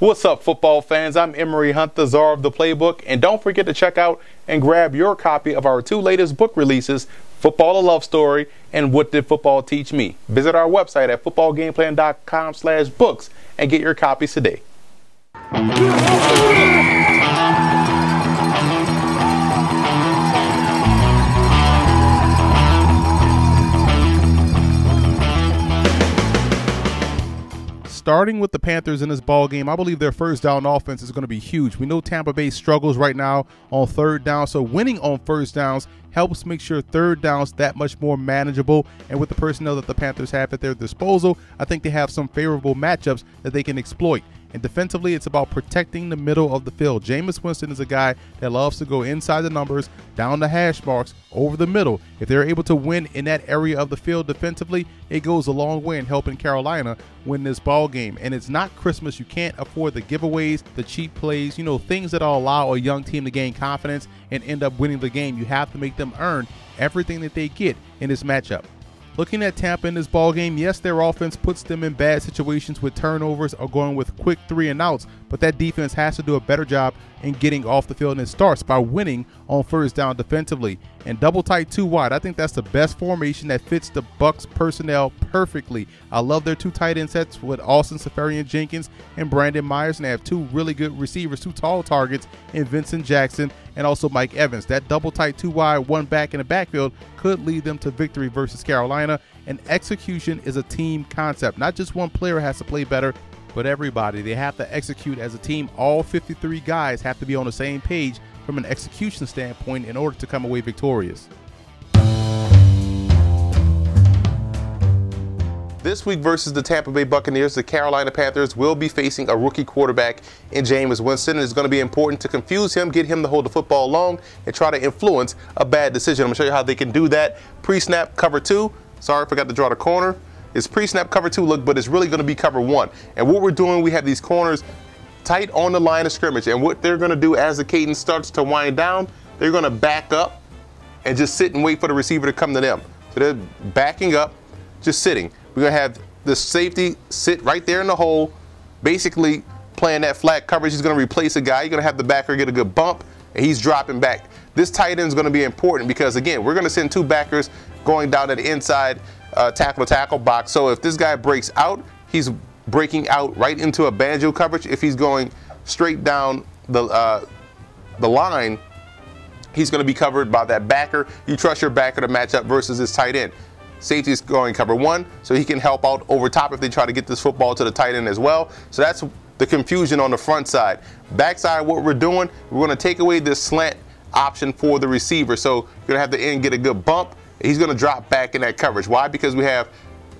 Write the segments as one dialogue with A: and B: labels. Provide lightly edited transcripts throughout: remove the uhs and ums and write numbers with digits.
A: What's up, football fans? I'm Emery Hunt, the czar of the playbook, and don't forget to check out and grab your copy of our two latest book releases, Football: A Love Story and What Did Football Teach Me? Visit our website at footballgameplan.com/books and get your copies today.
B: Starting with the Panthers in this ball game, I believe their first down offense is going to be huge. We know Tampa Bay struggles right now on third down, so winning on first downs helps make sure third downs that much more manageable. And with the personnel that the Panthers have at their disposal, I think they have some favorable matchups that they can exploit. And defensively, it's about protecting the middle of the field. Jameis Winston is a guy that loves to go inside the numbers, down the hash marks, over the middle. If they're able to win in that area of the field defensively, it goes a long way in helping Carolina win this ball game. And it's not Christmas. You can't afford the giveaways, the cheap plays, things that will allow a young team to gain confidence and end up winning the game. You have to make them earn everything that they get in this matchup. Looking at Tampa in this ball game, yes, their offense puts them in bad situations with turnovers or going with quick 3-and-outs, but that defense has to do a better job in getting off the field, and it starts by winning on first down defensively. And double tight 2 wide, I think that's the best formation that fits the Bucs personnel perfectly. I love their 2 tight end sets with Austin Seferian-Jenkins and Brandon Myers, and they have 2 really good receivers, 2 tall targets in Vincent Jackson and also Mike Evans. That double tight 2 wide, 1 back in the backfield could lead them to victory versus Carolina. And execution is a team concept. Not just one player has to play better, but everybody. They have to execute as a team. All 53 guys have to be on the same page from an execution standpoint in order to come away victorious.
A: This week versus the Tampa Bay Buccaneers, the Carolina Panthers will be facing a rookie quarterback in Jameis Winston. It's going to be important to confuse him, get him to hold the football long, and try to influence a bad decision. I'm going to show you how they can do that. Pre-snap cover 2. Sorry, I forgot to draw the corner. It's pre-snap cover 2 look, but it's really going to be cover 1. And what we're doing, we have these corners tight on the line of scrimmage. And what they're going to do as the cadence starts to wind down, they're going to back up and just sit and wait for the receiver to come to them. So they're backing up, just sitting. We're going to have the safety sit right there in the hole, basically playing that flat coverage. He's going to replace a guy. You're going to have the backer get a good bump, and he's dropping back. This tight end is going to be important because, again, we're going to send 2 backers going down to the inside tackle-to-tackle box. So if this guy breaks out, he's breaking out right into a banjo coverage. If he's going straight down the line, he's going to be covered by that backer. You trust your backer to match up versus this tight end. Safety is going cover 1, so he can help out over top if they try to get this football to the tight end as well. So that's the confusion on the front side. Backside, what we're doing, we're going to take away this slant option for the receiver. So you're going to have the end get a good bump. He's going to drop back in that coverage. Why? Because we have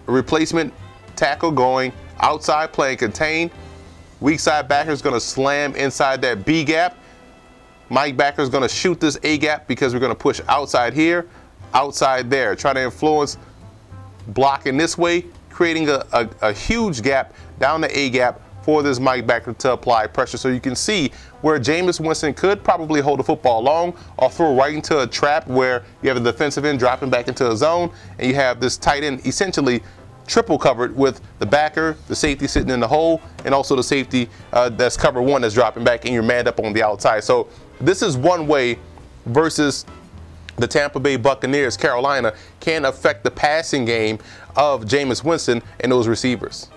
A: a replacement tackle going outside, playing contain. Weak side backer is going to slam inside that B gap. Mike backer is going to shoot this A gap because we're going to push outside here, outside there. Try to influence blocking this way, creating a huge gap down the A gap for this Mike backer to apply pressure. So you can see where Jameis Winston could probably hold the football long or throw right into a trap where you have a defensive end dropping back into a zone, and you have this tight end essentially triple covered with the backer, the safety sitting in the hole, and also the safety that's cover 1 that's dropping back, and you're manned up on the outside. So this is one way versus the Tampa Bay Buccaneers. Carolina can affect the passing game of Jameis Winston and those receivers.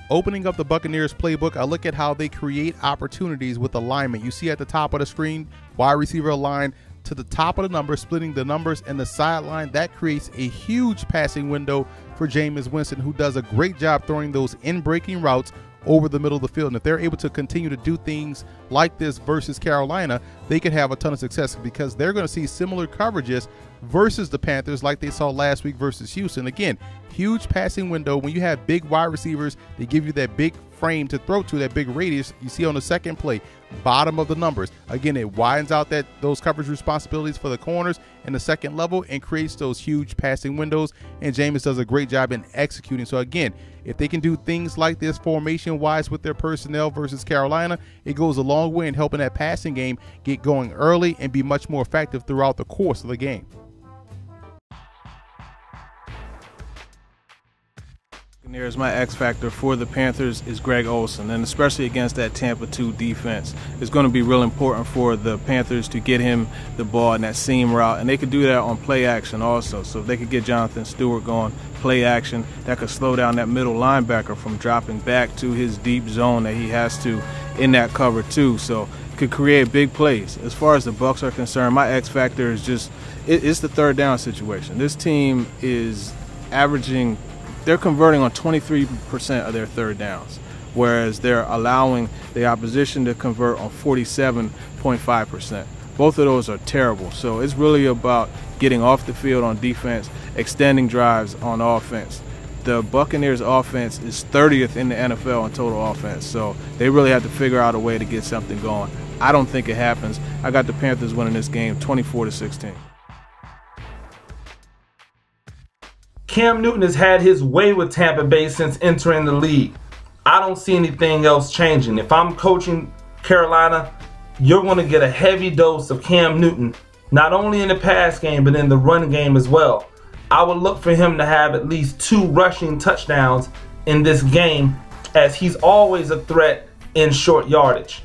B: Opening up the Buccaneers playbook, I look at how they create opportunities with alignment. You see at the top of the screen, wide receiver aligned to the top of the numbers, splitting the numbers and the sideline. That creates a huge passing window for Jameis Winston, who does a great job throwing those in-breaking routes over the middle of the field. And if they're able to continue to do things like this versus Carolina, they could have a ton of success because they're going to see similar coverages versus the Panthers like they saw last week versus Houston. Again, huge passing window. When you have big wide receivers, they give you that big frame to throw to, that big radius. You see on the second play, bottom of the numbers. Again, it widens out those coverage responsibilities for the corners in the second level and creates those huge passing windows. And Jameis does a great job in executing. So again, if they can do things like this formation-wise with their personnel versus Carolina, it goes a long way in helping that passing game get going early and be much more effective throughout the course of the game.
C: Buccaneers, my X factor for the Panthers is Greg Olsen, and especially against that Tampa 2 defense. It's going to be real important for the Panthers to get him the ball in that seam route, and they could do that on play action also. So if they could get Jonathan Stewart going play action, that could slow down that middle linebacker from dropping back to his deep zone that he has to in that cover too. So could create big plays. As far as the Bucs are concerned, my X factor is just it's the third down situation. This team is averaging, they're converting on 23% of their third downs, whereas they're allowing the opposition to convert on 47.5%. Both of those are terrible. So it's really about getting off the field on defense, extending drives on offense. The Buccaneers offense is 30th in the NFL in total offense, so they really have to figure out a way to get something going. I don't think it happens. I got the Panthers winning this game 24-16.
D: Cam Newton has had his way with Tampa Bay since entering the league. I don't see anything else changing. If I'm coaching Carolina, you're going to get a heavy dose of Cam Newton, not only in the pass game, but in the run game as well. I would look for him to have at least 2 rushing touchdowns in this game, as he's always a threat in short yardage.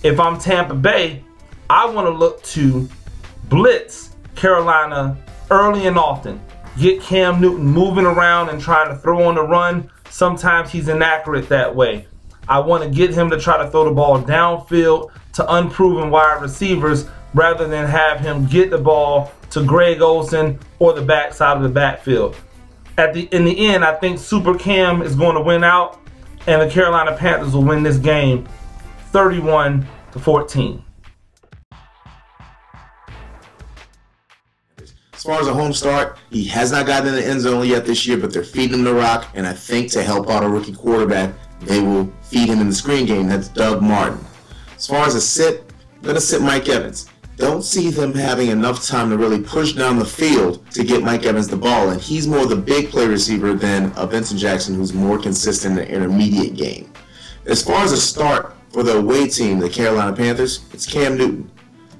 D: If I'm Tampa Bay, I want to look to blitz Carolina early and often. Get Cam Newton moving around and trying to throw on the run. Sometimes he's inaccurate that way. I want to get him to try to throw the ball downfield to unproven wide receivers rather than have him get the ball to Greg Olsen or the backside of the backfield. In the end, I think Super Cam is going to win out, and the Carolina Panthers will win this game 31-14.
E: As far as a home start, he has not gotten in the end zone yet this year, but they're feeding him the rock, and I think to help out a rookie quarterback, they will feed him in the screen game. That's Doug Martin. As far as a sit, I'm going to sit Mike Evans. Don't see them having enough time to really push down the field to get Mike Evans the ball, and he's more the big play receiver than a Vincent Jackson, who's more consistent in the intermediate game. As far as a start for the away team, the Carolina Panthers, it's Cam Newton.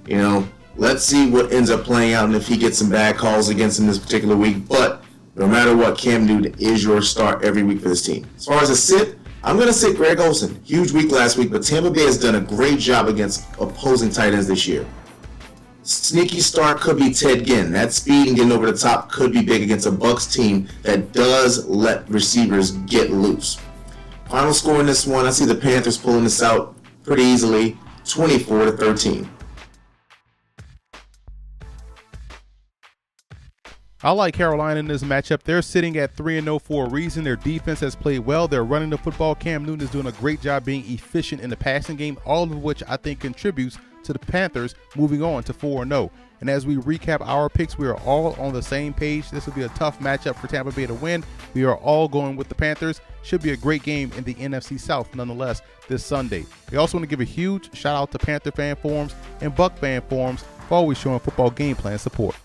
E: You know, let's see what ends up playing out and if he gets some bad calls against him this particular week. But no matter what, Cam Newton is your start every week for this team. As far as a sit, I'm going to sit Greg Olsen. Huge week last week, but Tampa Bay has done a great job against opposing tight ends this year. Sneaky start could be Ted Ginn. That speed and getting over the top could be big against a Bucs team that does let receivers get loose. Final score in this one, I see the Panthers pulling this out pretty easily, 24-13.
B: I like Carolina in this matchup. They're sitting at 3-0 for a reason. Their defense has played well. They're running the football. Cam Newton is doing a great job being efficient in the passing game, all of which I think contributes to the Panthers moving on to 4-0. And as we recap our picks, we are all on the same page. This will be a tough matchup for Tampa Bay to win. We are all going with the Panthers. Should be a great game in the NFC South nonetheless this Sunday. We also want to give a huge shout out to Panther fan forums and Buck fan forums for always showing football game plan support.